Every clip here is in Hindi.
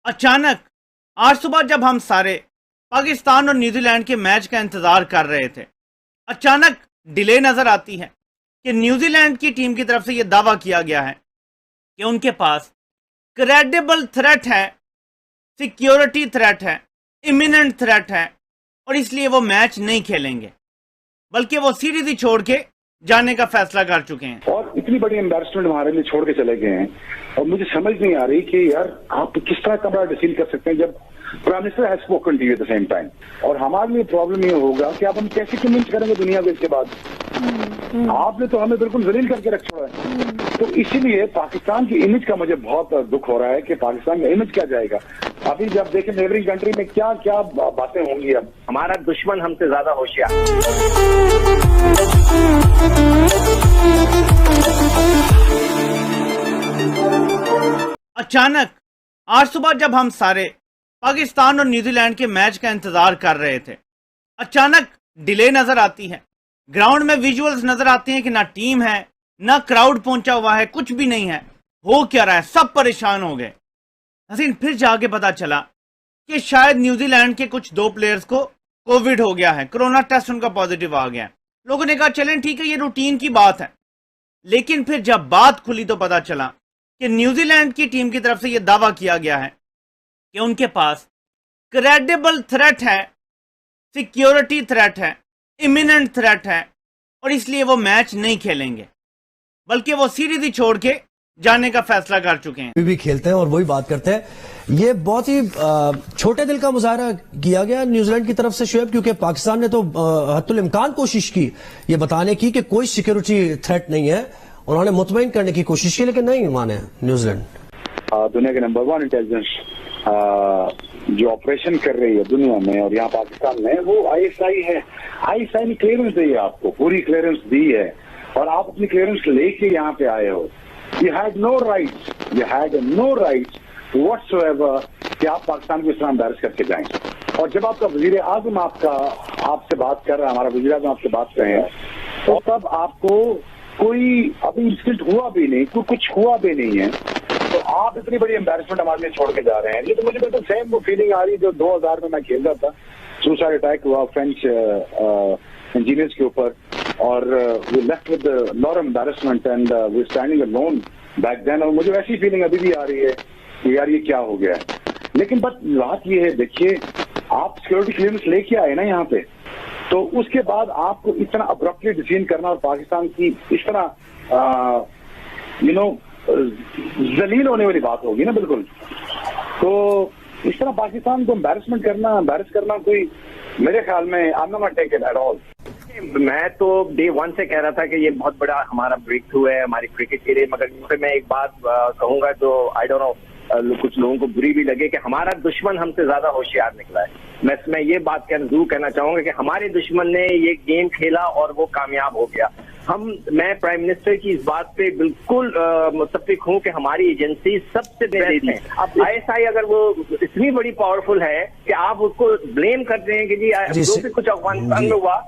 अचानक आज सुबह जब हम सारे पाकिस्तान और न्यूजीलैंड के मैच का इंतजार कर रहे थे, अचानक डिले नजर आती है कि न्यूजीलैंड की टीम की तरफ से यह दावा किया गया है कि उनके पास क्रेडिबल थ्रेट है, सिक्योरिटी थ्रेट है, इमिनेंट थ्रेट है और इसलिए वो मैच नहीं खेलेंगे, बल्कि वो सीरीज ही छोड़ के जाने का फैसला कर चुके हैं। और इतनी बड़ी एम्बेरसमेंट हमारे लिए छोड़ के चले गए हैं और मुझे समझ नहीं आ रही कि यार आप किस तरह का बड़ा डिसील कर सकते हैं जब prime minister has spoken to you at the same time. और हमारे लिए प्रॉब्लम ये होगा कि अब हम कैसे कन्विंस करेंगे दुनिया को इसके बाद। आपने तो हमें बिल्कुल जलील करके रख छोड़ा है। तो इसीलिए पाकिस्तान की इमेज का मुझे बहुत दुख हो रहा है कि पाकिस्तान का इमेज क्या जाएगा। अभी जब देखें नेबरिंग कंट्री में क्या क्या बातें होंगी। अब हमारा दुश्मन हमसे ज्यादा होशियार। अचानक आज सुबह जब हम सारे पाकिस्तान और न्यूजीलैंड के मैच का इंतजार कर रहे थे, अचानक डिले नजर आती है। ग्राउंड में विजुअल्स नजर आते हैं कि ना टीम है, ना क्राउड पहुंचा हुआ है, कुछ भी नहीं है। हो क्या रहा है, सब परेशान हो गए। हसीन फिर जाके पता चला कि शायद न्यूजीलैंड के कुछ 2 प्लेयर्स को कोविड हो गया है, कोरोना टेस्ट उनका पॉजिटिव आ गया है। लोगों ने कहा चलें ठीक है, ये रूटीन की बात है। लेकिन फिर जब बात खुली तो पता चला कि न्यूजीलैंड की टीम की तरफ से यह दावा किया गया है कि उनके पास क्रेडिबल थ्रेट है, सिक्योरिटी थ्रेट है, इमिनेंट थ्रेट है और इसलिए वो मैच नहीं खेलेंगे, बल्कि वो सीरीज ही छोड़ के जाने का फैसला कर चुके हैं। भी खेलते हैं और वही बात करते हैं। ये बहुत ही छोटे दिल का मुजाहरा किया गया न्यूजीलैंड की तरफ से शुएब, क्योंकि पाकिस्तान ने तो हद्दुल इम्कान कोशिश की ये बताने की कि कोई सिक्योरिटी थ्रेट नहीं है। उन्होंने मुतमईन करने की कोशिश की, लेकिन नहीं माने न्यूजीलैंड। दुनिया के नंबर 1 इंटेलिजेंस जो ऑपरेशन कर रही है दुनिया में और यहाँ पाकिस्तान में, वो आईएसआई है। आईएसआई ने क्लियरेंस दी है, आपको पूरी क्लियरेंस दी है और आप अपनी क्लियरेंस लेके यहाँ पे आए हो। You had no rights whatsoever कि आप पाकिस्तान को इस तरह एम्बैरस करके जाएं। और जब आपका वजीर आजम आपसे बात कर रहा है, हमारा वजीर आजम आपसे बात कर रहे हैं, तो तब आपको कोई अभी इंसिडेंट हुआ भी नहीं, कुछ हुआ भी नहीं है, तो आप इतनी बड़ी एम्बैरसमेंट हमारे लिए छोड़ के जा रहे हैं। ये तो मुझे बिल्कुल सेम वो फीलिंग आ रही है जो 2000 में मैं खेल रहा था, सुसाइड अटैक हुआ फ्रेंच इंजीनियर्स के ऊपर और we left with lot of embarrassment and we standing alone back then. और मुझे वैसी फीलिंग अभी भी आ रही है कि यार ये क्या हो गया है। लेकिन बट बात ये है, देखिए आप सिक्योरिटी क्लियरेंस लेके आए ना यहाँ पे, तो उसके बाद आपको इतना अब्रप्टली डिसीजन करना और पाकिस्तान की इस तरह जलील होने वाली बात होगी ना बिल्कुल। तो इस तरह पाकिस्तान को एम्बैरस करना कोई मेरे ख्याल में I am not take it at all. मैं तो डे 1 से कह रहा था कि ये बहुत बड़ा हमारा ब्रेक थ्रू है हमारी क्रिकेट के लिए। मगर मैं एक बात कहूंगा जो आई डोंट नो कुछ लोगों को बुरी भी लगे कि हमारा दुश्मन हमसे ज्यादा होशियार निकला है। मैं ये बात जरूर कहना चाहूंगा कि हमारे दुश्मन ने ये गेम खेला और वो कामयाब हो गया। मैं प्राइम मिनिस्टर की इस बात पे बिल्कुल मुत्तफिक हूं कि हमारी एजेंसी सबसे बेस्ट है। अब आईएसआई अगर वो इतनी बड़ी पावरफुल है कि आप उसको ब्लेम करते हैं कि जी जो भी कुछ अफगानिस्तान में हुआ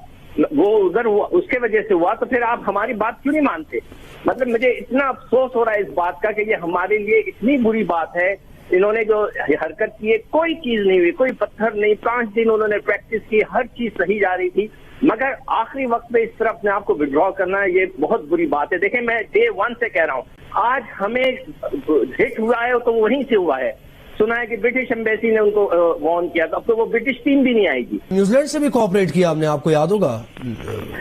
वो उधर हुआ, उसके वजह से हुआ, तो फिर आप हमारी बात क्यों नहीं मानते? मतलब मुझे इतना अफसोस हो रहा है इस बात का कि ये हमारे लिए इतनी बुरी बात है। इन्होंने जो हरकत की है, कोई चीज नहीं हुई, कोई पत्थर नहीं। 5 दिन उन्होंने प्रैक्टिस की, हर चीज सही जा रही थी, मगर आखिरी वक्त पे इस तरह अपने आप को विड्रॉ करना ये बहुत बुरी बात है। देखें, मैं डे 1 से कह रहा हूँ, आज हमें हिट हुआ है तो वहीं से हुआ है। सुना है कि ब्रिटिश एम्बेसी ने उनको वार्न किया, तो अब तो वो ब्रिटिश टीम भी नहीं आएगी। न्यूजीलैंड से भी कोऑपरेट किया आपने, आपको याद होगा।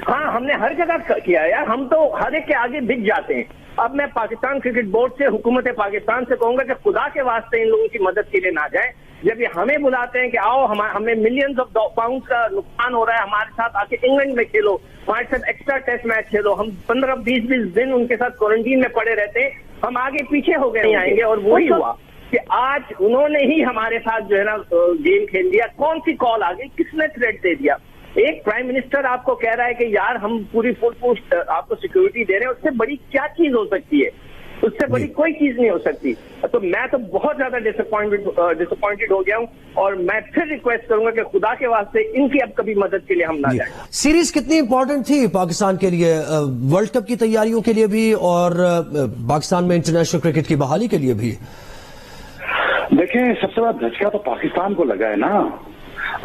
हाँ, हमने हर जगह किया यार, हम तो हर एक के आगे बिक जाते हैं। अब मैं पाकिस्तान क्रिकेट बोर्ड से, हुकूमत पाकिस्तान से कहूंगा कि खुदा के वास्ते इन लोगों की मदद के लिए ना जाए। जब ये हमें बुलाते हैं कि आओ हमें मिलियंस ऑफ पाउंड का नुकसान हो रहा है, हमारे साथ आके इंग्लैंड में खेलो, हमारे साथ एक्स्ट्रा टेस्ट मैच खेलो, हम 15-20 दिन उनके साथ क्वारंटीन में पड़े रहते हैं, हम आगे पीछे हो गए नहीं आएंगे। और वही हुआ कि आज उन्होंने ही हमारे साथ जो है ना गेम खेल दिया। कौन सी कॉल आ गई, किसने थ्रेट दे दिया? एक प्राइम मिनिस्टर आपको कह रहा है कि यार हम पूरी फुल पोस्ट आपको सिक्योरिटी दे रहे हैं, उससे बड़ी क्या चीज हो सकती है? उससे बड़ी कोई चीज नहीं हो सकती। तो मैं तो बहुत ज्यादा डिसअपॉइंटेड हो गया हूं और मैं फिर रिक्वेस्ट करूंगा कि खुदा के वास्ते इनकी अब कभी मदद के लिए हम ना जाएं। सीरीज कितनी इंपॉर्टेंट थी पाकिस्तान के लिए, वर्ल्ड कप की तैयारियों के लिए भी और पाकिस्तान में इंटरनेशनल क्रिकेट की बहाली के लिए भी? देखें, सबसे बड़ा धचका तो पाकिस्तान को लगा है ना।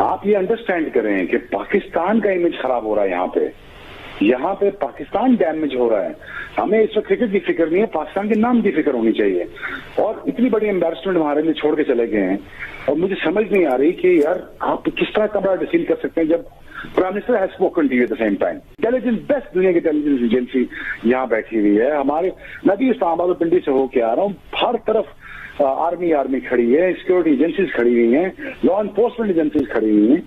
आप ये अंडरस्टैंड करें कि पाकिस्तान का इमेज खराब हो रहा है यहाँ पे पाकिस्तान डैमेज हो रहा है। हमें इस वक्त क्रिकेट की फिक्र नहीं है, पाकिस्तान के नाम की फिक्र होनी चाहिए। और इतनी बड़ी एम्बेरसमेंट हमारे लिए छोड़ के चले गए हैं, और मुझे समझ नहीं आ रही कि यार आप किस तरह का बड़ा डिसील कर सकते हैं जब prime minister has spoken to you at the same time. Intelligence, best दुनिया की इंटेलिजेंस एजेंसी यहाँ बैठी हुई है। हमारे, मैं भी इस्लामाबाद पिंडी से होके आ रहा हूँ, हर तरफ आर्मी खड़ी है, सिक्योरिटी एजेंसीज खड़ी हुई हैं, लॉ एनफोर्समेंट एजेंसीज खड़ी हुई हैं,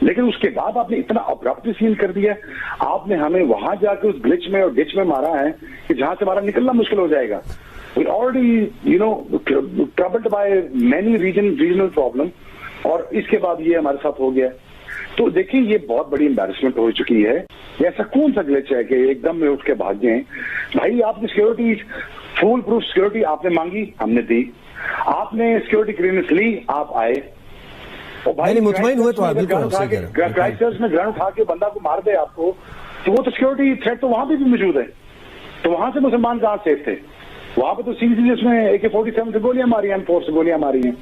लेकिन उसके बाद आपने इतना अब्रप्टली सील कर दिया। आपने हमें वहां जाकर उस ग्लिच में और डिच में मारा है कि जहां से हमारा निकलना मुश्किल हो जाएगा। We already troubled by many regional problem, और इसके बाद ये हमारे साथ हो गया। तो देखिए, ये बहुत बड़ी एम्बेरसमेंट हो चुकी है। ऐसा कौन सा ग्लिच है कि एकदम में उठ के भाग गए? भाई, आपने सिक्योरिटी, फुल प्रूफ सिक्योरिटी आपने मांगी, हमने दी। आपने सिक्योरिटी क्लियरेंस ली, आप आए। भाई मुतमईन हुए तो आप बिल्कुल सही कह रहे हैं। क्राइस्ट चर्च में ग्रहण उठा के बंदा को मार दे आपको, तो वो तो सिक्योरिटी थ्रेट तो वहां पे भी मौजूद है। तो वहां से मुसलमान कहां सेफ थे? वहां पे तो सीधे उसमें AK-47 से गोलियां मारी हैं, M4 से गोलियां मारी हैं।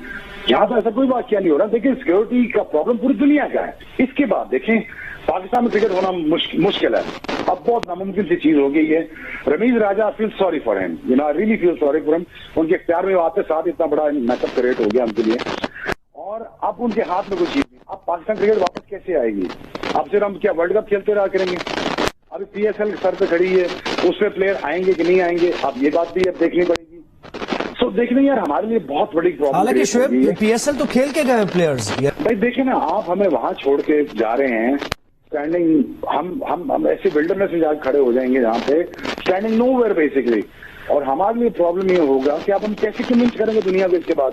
यहाँ तो ऐसा कोई वाकया नहीं हो रहा। देखिए, सिक्योरिटी का प्रॉब्लम पूरी दुनिया का है। इसके बाद देखें, पाकिस्तान में क्रिकेट होना मुश्किल है, अब बहुत नामुमकिन सी चीज हो गई है। Rameez Raja, feel sorry for him, I really feel sorry for him. उनके इख्तियार में आते साथ इतना बड़ा मैचअप क्रिएट हो गया उनके लिए, और अब उनके हाथ में कोई चीज नहीं। अब पाकिस्तान क्रिकेट वापस कैसे आएगी? अब सिर्फ हम क्या वर्ल्ड कप खेलते रहा करेंगे? अभी PSL सर पे खड़ी है, उसमें प्लेयर आएंगे कि नहीं आएंगे, अब ये बात भी अब देखनी पड़ेगी। तो देखने यार, हमारे लिए बहुत बड़ी प्रॉब्लम। हालांकि शुएब, PSL तो खेल के गए प्लेयर्स। भाई देखिए ना, आप हमें वहां छोड़ के जा रहे हैं स्टैंडिंग, हम ऐसे विल्डरनेस में जाकर खड़े हो जाएंगे जहाँ पे स्टैंडिंग नोवेयर बेसिकली। और हमारे लिए प्रॉब्लम ये होगा कि अब हम कैसे कन्विंस करेंगे दुनिया को इसके बाद?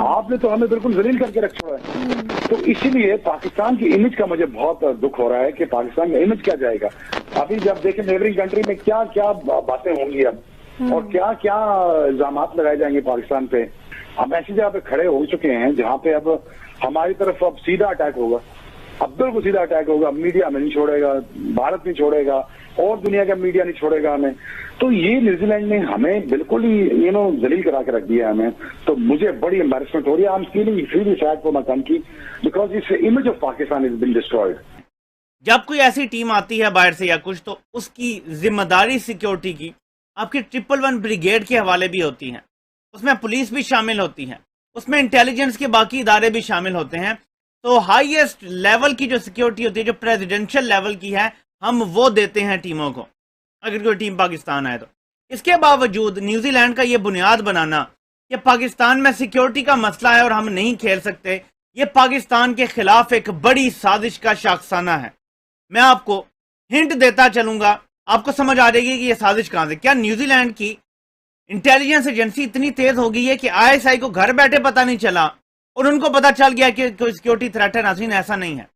आपने तो हमें बिल्कुल जलील करके रख छोड़ा है। तो इसीलिए पाकिस्तान की इमेज का मुझे बहुत दुख हो रहा है कि पाकिस्तान का इमेज क्या जाएगा। अभी जब देखें नेबरिंग कंट्री में क्या क्या बातें होंगी अब, और क्या क्या इल्जाम लगाए जाएंगे पाकिस्तान पे। हम ऐसी जगह पे खड़े हो चुके हैं जहाँ पे अब हमारी तरफ अब सीधा अटैक होगा, अब बिल्कुल सीधा अटैक होगा। मीडिया में नहीं छोड़ेगा, भारत नहीं छोड़ेगा, और दुनिया का मीडिया नहीं छोड़ेगा हमें। तो ये न्यूजीलैंड ने हमें बिल्कुल ही जलील करा के रख दिया हमें। तो मुझे बड़ी एम्बैरेसमेंट हो रही है। I am feeling really sad for my country because its image of Pakistan is been destroyed. जब कोई ऐसी टीम आती है बाहर से या कुछ, तो उसकी जिम्मेदारी सिक्योरिटी की आपकी 111 ब्रिगेड के हवाले भी होती है। उसमें पुलिस भी शामिल होती है, उसमें इंटेलिजेंस के बाकी इदारे भी शामिल होते हैं। तो हाईएस्ट लेवल की जो सिक्योरिटी होती है, जो प्रेसिडेंशियल लेवल की है, हम वो देते हैं टीमों को अगर कोई टीम पाकिस्तान आए तो। इसके बावजूद न्यूजीलैंड का ये बुनियाद बनाना कि पाकिस्तान में सिक्योरिटी का मसला है और हम नहीं खेल सकते, ये पाकिस्तान के खिलाफ एक बड़ी साजिश का शाखसाना है। मैं आपको हिंट देता चलूंगा, आपको समझ आ जाएगी कि ये साजिश कहां से। क्या न्यूजीलैंड की इंटेलिजेंस एजेंसी इतनी तेज हो गई है कि ISI को घर बैठे पता नहीं चला और उनको पता चल गया कि कोई सिक्योरिटी थ्रेट है? नाज़रीन, ऐसा नहीं है।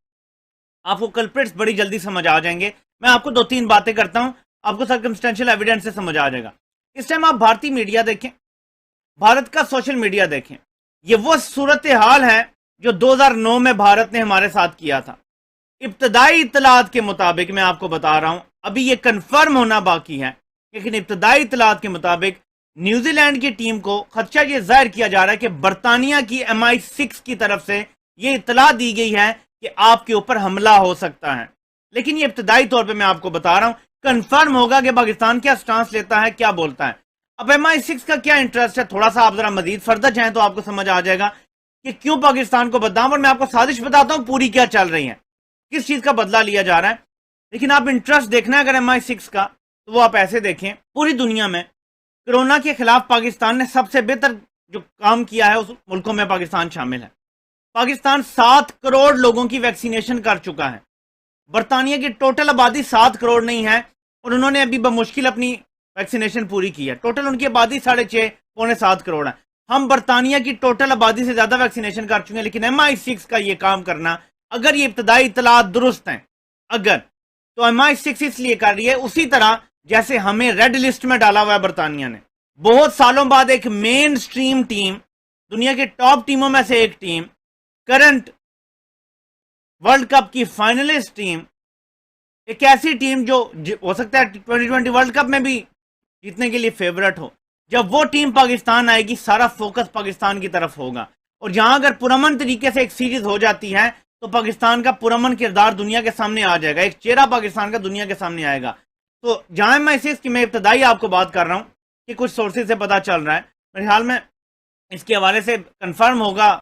आपको कल्प्रिट्स बड़ी जल्दी समझ आ जाएंगे। मैं आपको 2-3 बातें करता हूं, आपको सर्कमस्टेंशियल एविडेंस से समझ आ जाएगा। इस टाइम आप भारतीय मीडिया देखें, भारत का सोशल मीडिया देखें, ये वो सूरत हाल है जो 2009 में भारत ने हमारे साथ किया था। इब्तदाई इत्तलात के मुताबिक मैं आपको बता रहा हूं, अभी ये कंफर्म होना बाकी है, लेकिन इब्तदाई इत्तलात के मुताबिक न्यूजीलैंड की टीम को खदशा ये जाहिर किया जा रहा है कि बरतानिया की MI6 की तरफ से ये इत्तला दी गई है कि आपके ऊपर हमला हो सकता है। लेकिन ये इब्तदाई तौर पे मैं आपको बता रहा हूं, कंफर्म होगा कि पाकिस्तान क्या स्टांस लेता है, क्या बोलता है। अब MI6 का क्या इंटरेस्ट है, थोड़ा सा आप जरा मजीद फर्दर जाएं तो आपको समझ आ जाएगा कि क्यों पाकिस्तान को बदनाम। और मैं आपको साजिश बताता हूं पूरी क्या चल रही है, किस चीज का बदला लिया जा रहा है। लेकिन आप इंटरेस्ट देखना है अगर MI6 का, तो वो आप ऐसे देखें, पूरी दुनिया में कोरोना के खिलाफ पाकिस्तान ने सबसे बेहतर जो काम किया है उस मुल्कों में पाकिस्तान शामिल है। पाकिस्तान 7 करोड़ लोगों की वैक्सीनेशन कर चुका है। बरतानिया की टोटल आबादी 7 करोड़ नहीं है और उन्होंने अभी बमुश्किल अपनी वैक्सीनेशन पूरी की है। टोटल उनकी आबादी 6.5-7 करोड़ है। हम बरतानिया की टोटल आबादी से ज्यादा वैक्सीनेशन कर चुके हैं। लेकिन MI6 का ये काम करना, अगर ये इब्तदाई इत्तलात दुरुस्त हैं, अगर तो MI6 इसलिए कर रही है उसी तरह जैसे हमें रेड लिस्ट में डाला हुआ है बरतानिया ने। बहुत सालों बाद एक मेन स्ट्रीम टीम, दुनिया के टॉप टीमों में से एक टीम, करंट वर्ल्ड कप की फाइनलिस्ट टीम, एक ऐसी टीम जो हो सकता है 2020 वर्ल्ड कप में भी जीतने के लिए फेवरेट हो, जब वो टीम पाकिस्तान आएगी सारा फोकस पाकिस्तान की तरफ होगा। और जहां अगर पुरअमन तरीके से एक सीरीज हो जाती है तो पाकिस्तान का पुरअमन किरदार दुनिया के सामने आ जाएगा, एक चेहरा पाकिस्तान का दुनिया के सामने आएगा। तो जहां मैं इसकी मैं इब्तदाई आपको बात कर रहा हूं कि कुछ सोर्सेज से पता चल रहा है, मेरे ख्याल में इसके हवाले से कंफर्म होगा।